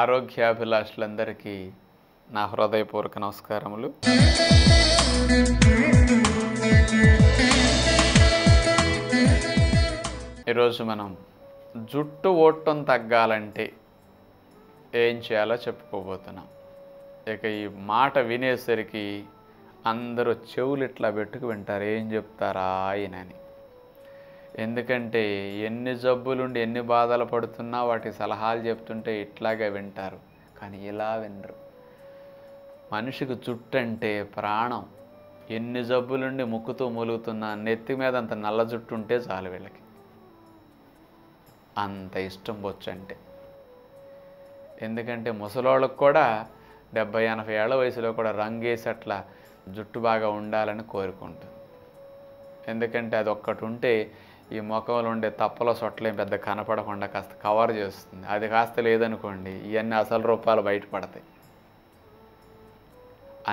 ఆరోగ్యాభిలాషులందరికీ నా హృదయపూర్వక నమస్కారములు. ఈరోజు మనం జుట్టు ఓట్టం తగ్గాలంటే ఏం చేయాలో చెప్పుకోబోతున్నాం. ఇక ఈ మాట వినేసరికి అందరూ చెవులు ఇట్లా పెట్టుకు వింటారు, ఏం చెప్తారా ఆయనని. ఎందుకంటే ఎన్ని జబ్బులుండి ఎన్ని బాధలు పడుతున్నా వాటి సలహాలు చెప్తుంటే ఇట్లాగే వింటారు, కానీ ఇలా వినరు. మనిషికి జుట్టు అంటే ప్రాణం. ఎన్ని జబ్బులుండి ముక్కుతూ మూలుగుతున్నా నెత్తి మీద అంత నల్ల జుట్టు ఉంటే చాలు వీళ్ళకి, అంత ఇష్టం బొచ్చు అంటే. ఎందుకంటే ముసలోళ్ళకు కూడా 70-80 ఏళ్ల వయసులో కూడా రంగేసి అట్లా జుట్టు బాగా ఉండాలని కోరుకుంటుంది. ఎందుకంటే అది ఒక్కటి ఉంటే ఈ ముఖంలో ఉండే తప్పల సొట్లేం పెద్ద కనపడకుండా కాస్త కవర్ చేస్తుంది. అది కాస్త లేదనుకోండి ఇవన్నీ అసలు రూపాలు బయటపడతాయి.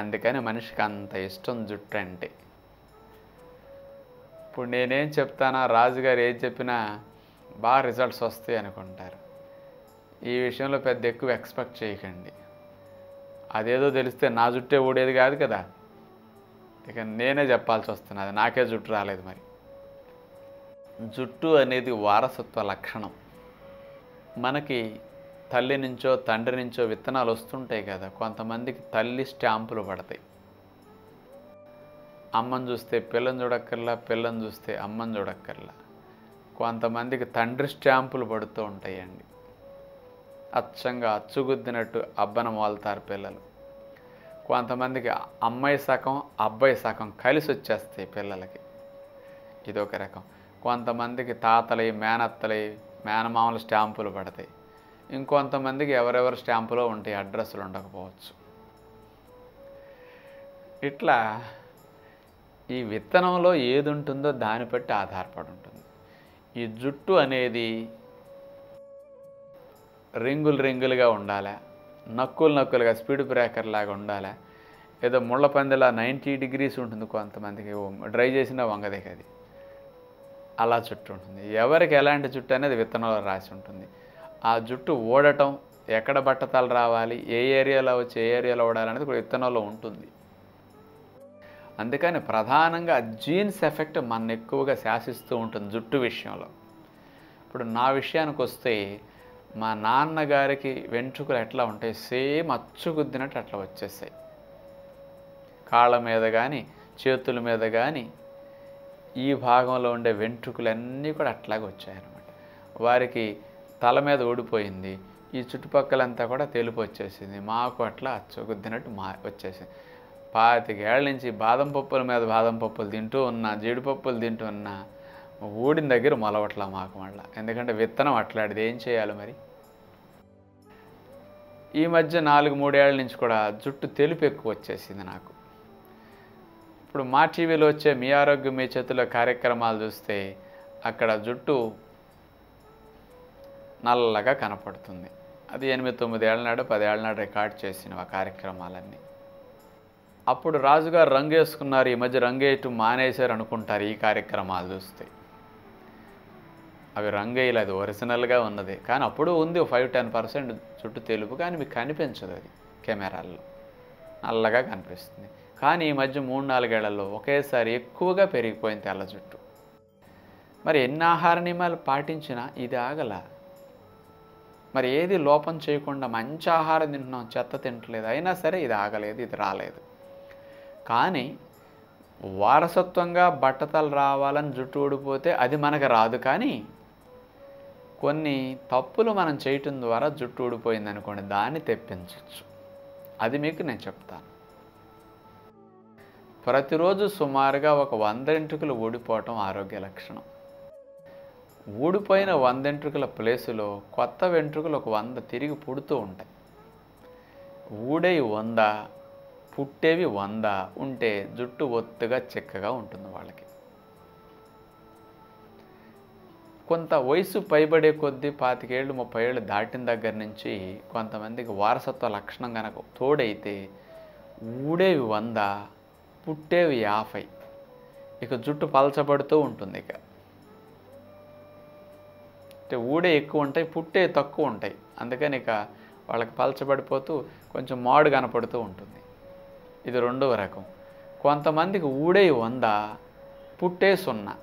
అందుకని మనిషికి అంత ఇష్టం జుట్టు అంటే. ఇప్పుడు నేనేం చెప్తానా, రాజుగారు ఏం చెప్పినా బాగా రిజల్ట్స్ వస్తాయి అనుకుంటారు. ఈ విషయంలో పెద్ద ఎక్కువ ఎక్స్పెక్ట్ చేయకండి. అదేదో తెలిస్తే నా జుట్టే ఊడేది కాదు కదా. ఇక నేనే చెప్పాల్సి వస్తున్నది, నాకే జుట్టు రాలేదు. మరి జుట్టు అనేది వారసత్వ లక్షణం. మనకి తల్లి నుంచో తండ్రి నుంచో విత్తనాలు వస్తుంటాయి కదా. కొంతమందికి తల్లి స్టాంపులు పడతాయి. అమ్మని చూస్తే పిల్లని చూడక్కర్లా, పిల్లని చూస్తే అమ్మని చూడక్కర్లా. కొంతమందికి తండ్రి స్టాంపులు పడుతూ ఉంటాయండి. అచ్చంగా అచ్చుగుద్దినట్టు అబ్బన మోలుతారు పిల్లలు. కొంతమందికి అమ్మాయి సగం అబ్బాయి సగం కలిసి వచ్చేస్తాయి పిల్లలకి, ఇదొక రకం. కొంతమందికి తాతలై మేనత్తలై మేనమామల స్టాంపులు పడతాయి. ఇంకొంతమందికి ఎవరెవరి స్టాంపులో ఉంటాయి, అడ్రస్లు ఉండకపోవచ్చు. ఇట్లా ఈ విత్తనంలో ఏది ఉంటుందో దాన్ని బట్టి ఆధారపడి ఉంటుంది. ఈ జుట్టు అనేది రింగులుగా ఉండాలా, నక్కులుగా స్పీడ్ బ్రేకర్ లాగా ఉండాలా, ఏదో ముళ్ళ పందిలా 90 degrees ఉంటుంది. కొంతమందికి డ్రై చేసినా వంగదే అది, అలా జుట్టు ఉంటుంది. ఎవరికి ఎలాంటి జుట్టు అనేది విత్తనంలో రాసి ఉంటుంది. ఆ జుట్టు ఊడటం, ఎక్కడ బట్టతలు రావాలి, ఏ ఏరియాలో వచ్చి ఏ ఏరియాలో ఊడాలనేది కూడా విత్తనంలో ఉంటుంది. అందుకని ప్రధానంగా జీన్స్ ఎఫెక్ట్ మన ఎక్కువగా శాసిస్తూ ఉంటుంది జుట్టు విషయంలో. ఇప్పుడు నా విషయానికి వస్తే, మా నాన్నగారికి వెంట్రుకలు ఎట్లా ఉంటాయి, సేమ్ అచ్చుగుద్దినట్టు అట్లా వచ్చేసాయి. కాళ్ళ మీద కానీ చేతుల మీద కానీ ఈ భాగంలో ఉండే వెంట్రుకలన్నీ కూడా అట్లాగే వచ్చాయన్నమాట. వారికి తల మీద ఊడిపోయింది, ఈ చుట్టుపక్కలంతా కూడా తెలుపు వచ్చేసింది. మాకు అట్లా అచ్చుగుద్దినట్టు వచ్చేసింది. 25 ఏళ్ల నుంచి బాదం పప్పుల మీద బాదం పప్పులు తింటూ ఉన్నా, జీడిపప్పులు తింటూ ఉన్నా, ఊడిన దగ్గర మొలవట్లా మాకు మళ్ళీ. ఎందుకంటే విత్తనం అట్లాంటిది, ఏం చేయాలి మరి. ఈ మధ్య 4-3 ఏళ్ల నుంచి కూడా జుట్టు తెలుపు ఎక్కువ వచ్చేసింది నాకు. ఇప్పుడు మా టీవీలో వచ్చే మీ ఆరోగ్యం మీ చేతిలో కార్యక్రమాలు చూస్తే అక్కడ జుట్టు నల్లగా కనపడుతుంది. అది 8-9 ఏళ్ల నాడు 10 ఏళ్ల నాడు రికార్డ్ చేసిన ఆ కార్యక్రమాలన్నీ. అప్పుడు రాజుగారు రంగు వేసుకున్నారు, ఈ మధ్య రంగు వేయటం మానేశారు అనుకుంటారు ఈ కార్యక్రమాలు చూస్తే. అవి రంగేయాలి, అది ఒరిజినల్గా ఉన్నది. కానీ అప్పుడు ఉంది 5-10% జుట్టు తెలుపు, కానీ మీకు కనిపించదు. అది కెమెరాల్లో నల్లగా కనిపిస్తుంది. కానీ ఈ మధ్య 3-4 ఏళ్లలో ఒకేసారి ఎక్కువగా పెరిగిపోయింది తెల్ల జుట్టు. మరి ఎన్ని ఆహార నియమాలు పాటించినా ఇది ఆగల. మరి ఏది లోపం చేయకుండా మంచి ఆహారం తింటున్నాం, చెత్త తింటలేదు, అయినా సరే ఇది ఆగలేదు, ఇది రాలేదు. కానీ వారసత్వంగా బట్టతలు రావాలని జుట్టు ఊడిపోతే అది మనకు రాదు. కానీ కొన్ని తప్పులు మనం చేయటం ద్వారా జుట్టు ఊడిపోయింది అనుకోండి, దాన్ని తెప్పించవచ్చు. అది మీకు నేను చెప్తాను. ప్రతిరోజు సుమారుగా ఒక 100 వెంట్రుకలు ఊడిపోవటం ఆరోగ్య లక్షణం. ఊడిపోయిన 100 వెంట్రుకల ప్లేసులో కొత్త వెంట్రుకలు ఒక 100 తిరిగి పుడుతూ ఉంటాయి. ఊడేవి 100, పుట్టేవి 100 ఉంటే జుట్టు ఒత్తుగా చిక్కగా ఉంటుంది వాళ్ళకి. కొంత వయసు పైబడే కొద్దీ 25 ఏళ్ళు 30 ఏళ్ళు దాటిన దగ్గర నుంచి కొంతమందికి వారసత్వ లక్షణం కనుక తోడైతే ఊడేవి 100, పుట్టేవి 50. ఇక జుట్టు పలచబడుతూ ఉంటుంది. ఇక అంటే ఊడే ఎక్కువ ఉంటాయి, పుట్టే తక్కువ ఉంటాయి. అందుకని ఇక వాళ్ళకి పలచబడిపోతూ కొంచెం మాడు కనపడుతూ ఉంటుంది. ఇది రెండవ రకం. కొంతమందికి ఊడే 100, పుట్టే 0.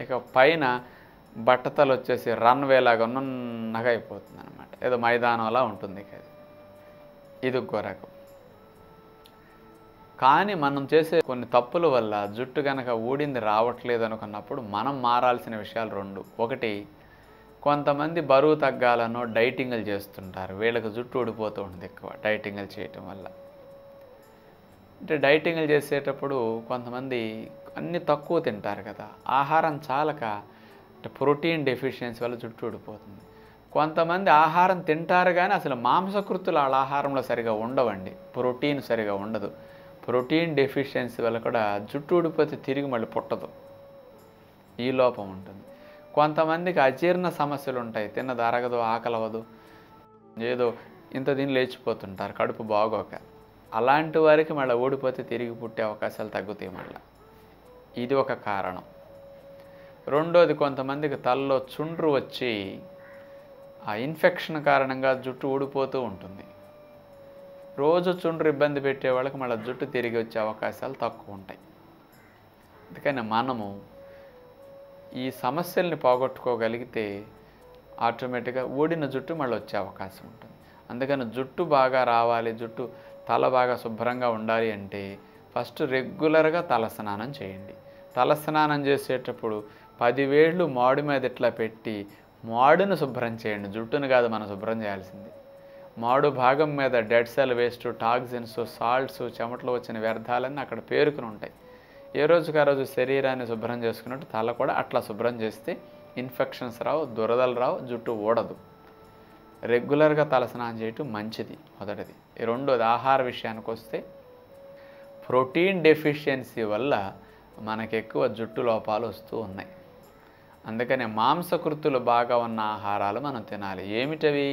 ఇక పైన బట్టతలు వచ్చేసి రన్వే లాగా నున్నగా అయిపోతుంది అనమాట. ఏదో మైదానంలా ఉంటుంది ఇక అది. ఇది ఇంకో రకం. కానీ మనం చేసే కొన్ని తప్పుల వల్ల జుట్టు కనుక ఊడింది రావట్లేదు అనుకున్నప్పుడు మనం మారాల్సిన విషయాలు 2. ఒకటి, కొంతమంది బరువు తగ్గాలనో డైటింగ్లు చేస్తుంటారు. వీళ్ళకి జుట్టు ఊడిపోతూ ఉంటుంది ఎక్కువ డైటింగ్లు చేయటం వల్ల. అంటే డైటింగ్లు చేసేటప్పుడు కొంతమంది అన్నీ తక్కువ తింటారు కదా, ఆహారం చాలక, అంటే ప్రోటీన్ డెఫిషియన్సీ వల్ల జుట్టు ఊడిపోతుంది. కొంతమంది ఆహారం తింటారు కానీ అసలు మాంసకృతులు వాళ్ళ ఆహారంలో సరిగా ఉండవండి, ప్రోటీన్ సరిగా ఉండదు. ప్రోటీన్ డెఫిషియన్సీ వల్ల కూడా జుట్టు ఊడిపోతే తిరిగి మళ్ళీ పుట్టదు, ఈ లోపం ఉంటుంది. కొంతమందికి అజీర్ణ సమస్యలు ఉంటాయి, తిన్నది అరగదు, ఆకలవదు, ఏదో ఇంత దీన్ని లేచిపోతుంటారు కడుపు బాగోక. అలాంటి వారికి మళ్ళీ ఊడిపోతే తిరిగి పుట్టే అవకాశాలు తగ్గుతాయి మళ్ళీ. ఇది ఒక కారణం. రెండోది, కొంతమందికి తలలో చుండ్రు వచ్చి ఆ ఇన్ఫెక్షన్ కారణంగా జుట్టు ఊడిపోతూ ఉంటుంది. రోజు చుండ్రు ఇబ్బంది పెట్టే వాళ్ళకి మళ్ళీ జుట్టు తిరిగి వచ్చే అవకాశాలు తక్కువ ఉంటాయి. అందుకని మనము ఈ సమస్యల్ని పోగొట్టుకోగలిగితే ఆటోమేటిక్గా ఊడిన జుట్టు మళ్ళీ వచ్చే అవకాశం ఉంటుంది. అందుకని జుట్టు బాగా రావాలి, జుట్టు తల బాగా శుభ్రంగా ఉండాలి అంటే ఫస్ట్ రెగ్యులర్గా తలస్నానం చేయండి. తలస్నానం చేసేటప్పుడు 10 వేళ్ళు మాడు మీద ఇట్లా పెట్టి మాడును శుభ్రం చేయండి, జుట్టును కాదు మనం శుభ్రం చేయాల్సింది. మాడు భాగం మీద dead cell waste, toxins, salts, చెమటలు వచ్చిన వ్యర్థాలన్నీ అక్కడ పేరుకుని ఉంటాయి. ఏ రోజుకి ఆ రోజు శరీరాన్ని శుభ్రం చేసుకున్నట్టు తల కూడా అట్లా శుభ్రం చేస్తే ఇన్ఫెక్షన్స్ రావు, దురదలు రావు, జుట్టు ఊడదు. రెగ్యులర్గా తలస్నానం చేయటం మంచిది మొదటిది. రెండోది, ఆహార విషయానికి వస్తే ప్రోటీన్ డెఫిషియన్సీ వల్ల మనకు ఎక్కువ జుట్టు లోపాలు వస్తూ ఉన్నాయి. అందుకనే మాంసకృతులు బాగా ఉన్న ఆహారాలు మనం తినాలి. ఏమిటవి?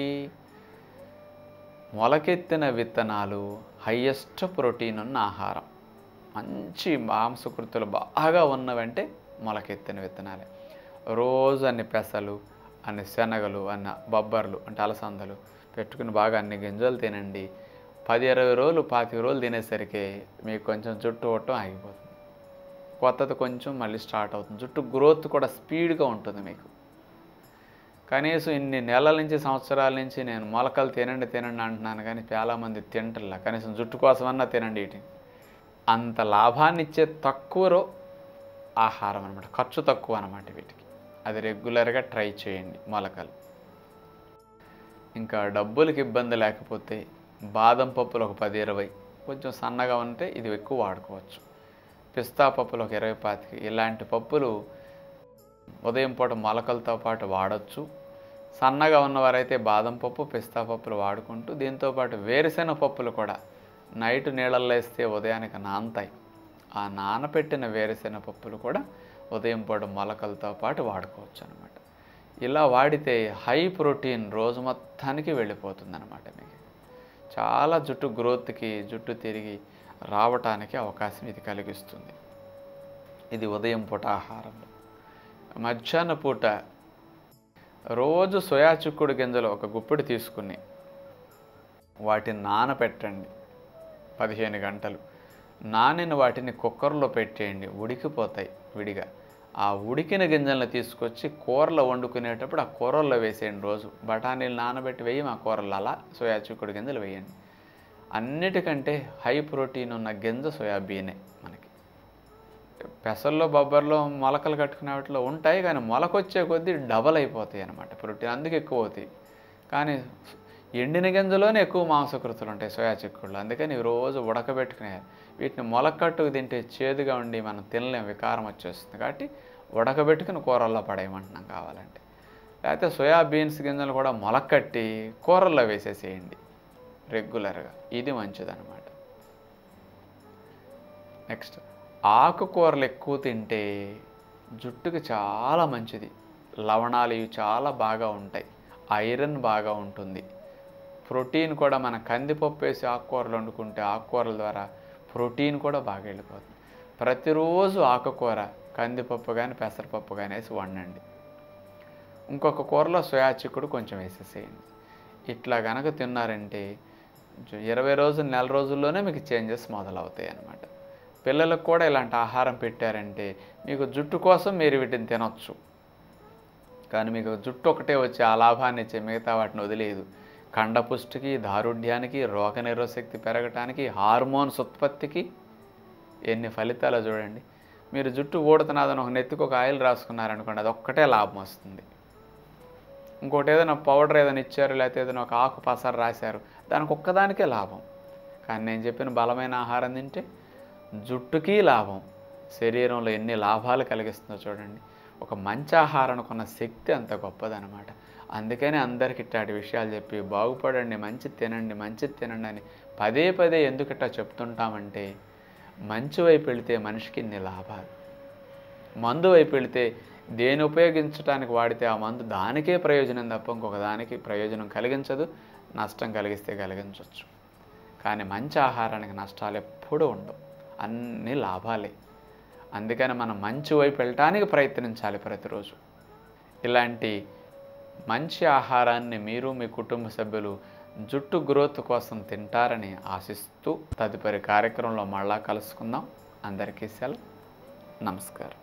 మొలకెత్తిన విత్తనాలు, హయ్యెస్ట్ ప్రోటీన్ ఉన్న ఆహారం. మంచి మాంసకృతులు బాగా ఉన్నవంటే మొలకెత్తిన విత్తనాలే. రోజు అన్ని పెసలు, అన్ని శనగలు, అన్ని బొబ్బర్లు అంటే అలసందలు పెట్టుకుని బాగా అన్ని గింజలు తినండి. 10-20 రోజులు 25 రోజులు తినేసరికి మీకు కొంచెం జుట్టు ఊడటం ఆగిపోతుంది, కొత్తది కొంచెం మళ్ళీ స్టార్ట్ అవుతుంది. జుట్టు గ్రోత్ కూడా స్పీడ్గా ఉంటుంది మీకు. కనీసం ఇన్ని నెలల నుంచి సంవత్సరాల నుంచి నేను మొలకలు తినండి తినండి అంటున్నాను, కానీ చాలామంది తింటల్లా. కనీసం జుట్టు కోసమన్నా తినండి. వీటిని అంత లాభాన్ని ఇచ్చే తక్కువ ఆహారం అనమాట, ఖర్చు తక్కువ అనమాట వీటికి. అది రెగ్యులర్గా ట్రై చేయండి మొలకలు. ఇంకా డబ్బులకి ఇబ్బంది లేకపోతే బాదం పప్పులు ఒక 10-20, కొంచెం సన్నగా ఉంటే ఇది ఎక్కువ వాడుకోవచ్చు. పిస్తా పప్పులు ఒక 20-25. ఇలాంటి పప్పులు ఉదయం పూట మొలకలతో పాటు వాడచ్చు. సన్నగా ఉన్నవారైతే బాదం పప్పు, పిస్తా పప్పులు వాడుకుంటూ దీంతోపాటు వేరుశెనగ పప్పులు కూడా నైట్ నీళ్ళల్లో వేస్తే ఉదయానికి నానతాయి. ఆ నానపెట్టిన వేరుశెనగ పప్పులు కూడా ఉదయం పూట మొలకలతో పాటు వాడుకోవచ్చు అనమాట. ఇలా వాడితే హై ప్రోటీన్ రోజు మొత్తానికి వెళ్ళిపోతుంది అనమాట. మీకు చాలా జుట్టు గ్రోత్కి, జుట్టు తిరిగి రావటానికి అవకాశం ఇది కలిగిస్తుంది. ఇది ఉదయం పూట ఆహారంలో. మధ్యాహ్న పూట రోజు సోయా చిక్కుడు గింజలు ఒక గుప్పిడి తీసుకుని వాటిని నానపెట్టండి 15 గంటలు. నానిన వాటిని కుక్కర్లో పెట్టేయండి, ఉడికిపోతాయి విడిగా. ఆ ఉడికిన గింజలను తీసుకొచ్చి కూరలో వండుకునేటప్పుడు ఆ కూరల్లో వేసేయండి. రోజు బఠానీలు నానబెట్టి వేయం ఆ కూరల్లో, అలా సోయా చిక్కుడు గింజలు వేయండి. అన్నిటికంటే హై ప్రోటీన్ ఉన్న గింజ సోయాబీనే. మనకి పెసల్లో, బొబ్బర్లో, మొలకలు కట్టుకునే వాటిలో ఉంటాయి, కానీ మొలకొచ్చే కొద్దీ డబల్ అయిపోతాయి అన్నమాట ప్రోటీన్, అందుకే ఎక్కువ అవుతాయి. కానీ ఎండిన గింజలోనే ఎక్కువ మాంసకృతులు ఉంటాయి సోయా చిక్కుడులో. అందుకని రోజు ఉడకబెట్టుకునే వీటిని మొలకట్టుకు తింటే చేదుగా ఉండి మనం తినలేం, వికారం వచ్చేస్తుంది. కాబట్టి ఉడకబెట్టుకుని కూరల్లో పడేయమంటున్నాం కావాలంటే. లేకపోతే సోయా బీన్స్ గింజలు కూడా మొలకట్టి కూరల్లో వేసేసేయండి రెగ్యులర్గా. ఇది మంచిదన్నమాట. నెక్స్ట్, ఆకుకూరలు ఎక్కువ తింటే జుట్టుకి చాలా మంచిది. లవణాలు ఇవి చాలా బాగా ఉంటాయి, ఐరన్ బాగా ఉంటుంది. ప్రోటీన్ కూడా మన కందిపప్పు వేసి ఆకుకూరలు వండుకుంటే ఆకుకూరల ద్వారా ప్రోటీన్ కూడా బాగా వెళ్ళిపోతుంది. ప్రతిరోజు ఆకుకూర, కందిపప్పు కానీ పెసరపప్పు కానీ వేసి వండండి. ఇంకొక కూరలో సోయా చిక్కుడు కొంచెం వేసేసేయండి. ఇట్లా కనుక తిన్నారంటే 20 రోజులు, నెల రోజుల్లోనే మీకు చేంజెస్ మొదలవుతాయి అన్నమాట. పిల్లలకు కూడా ఇలాంటి ఆహారం పెట్టారంటే మీకు జుట్టు కోసం మీరు వీటిని తినొచ్చు, కానీ మీకు జుట్టు ఒకటే వచ్చి ఆ లాభాన్ని ఇచ్చే మిగతా వాటిని వదిలేదు. కండపుష్టికి, దారుఢ్యానికి, రోగనిరోధక శక్తి పెరగటానికి, హార్మోన్స్ ఉత్పత్తికి ఎన్ని ఫలితాలు చూడండి. మీరు జుట్టు ఊడుతున్నదని ఒక నెత్తికి ఒక ఆయిల్ రాసుకున్నారనుకోండి, అది ఒక్కటే లాభం వస్తుంది. ఇంకోటి ఏదైనా పౌడర్ ఏదైనా ఇచ్చారు, లేకపోతే ఏదైనా ఒక ఆకు పసరు రాశారు, దానికి ఒక్కదానికే లాభం. కానీ నేను చెప్పిన బలమైన ఆహారం తింటే జుట్టుకి లాభం, శరీరంలో ఎన్ని లాభాలు కలిగిస్తుందో చూడండి. ఒక మంచి ఆహారానికి ఉన్న శక్తి అంత గొప్పదనమాట. అందుకని అందరికి ఇట్లాంటి విషయాలు చెప్పి బాగుపడండి, మంచి తినండి అని పదే పదే ఎందుకు ఇట్లా చెప్తుంటామంటే, మంచి వైపు వెళితే మనిషికి ఇన్ని లాభాలు. మందు వైపు వెళితే దేని ఉపయోగించడానికి వాడితే ఆ మందు దానికే ప్రయోజనం తప్ప ఇంకొక దానికి ప్రయోజనం కలిగించదు, నష్టం కలిగిస్తే కలిగించవచ్చు. కానీ మంచి ఆహారానికి నష్టాలు ఎప్పుడూ ఉండవు, అన్ని లాభాలే. అందుకని మనం మంచి వైపు వెళ్ళటానికి ప్రయత్నించాలి ప్రతిరోజు. ఇలాంటి మంచి ఆహారాన్ని మీరు మీ కుటుంబ సభ్యులు జుట్టు గ్రోత్ కోసం తింటారని ఆశిస్తూ తదుపరి కార్యక్రమంలో మళ్ళా కలుసుకుందాం. అందరికీ సెలవు. నమస్కారం.